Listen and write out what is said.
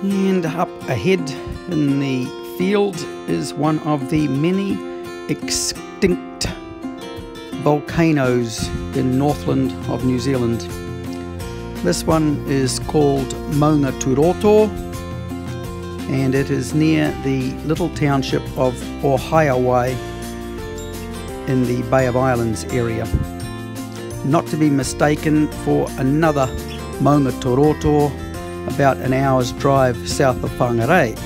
And up ahead in the field is one of the many extinct volcanoes in Northland of New Zealand. This one is called Maunga Turoto, and it is near the little township of Ohaiawai in the Bay of Islands area. Not to be mistaken for another Maunga Turoto about an hour's drive south of Whangarei.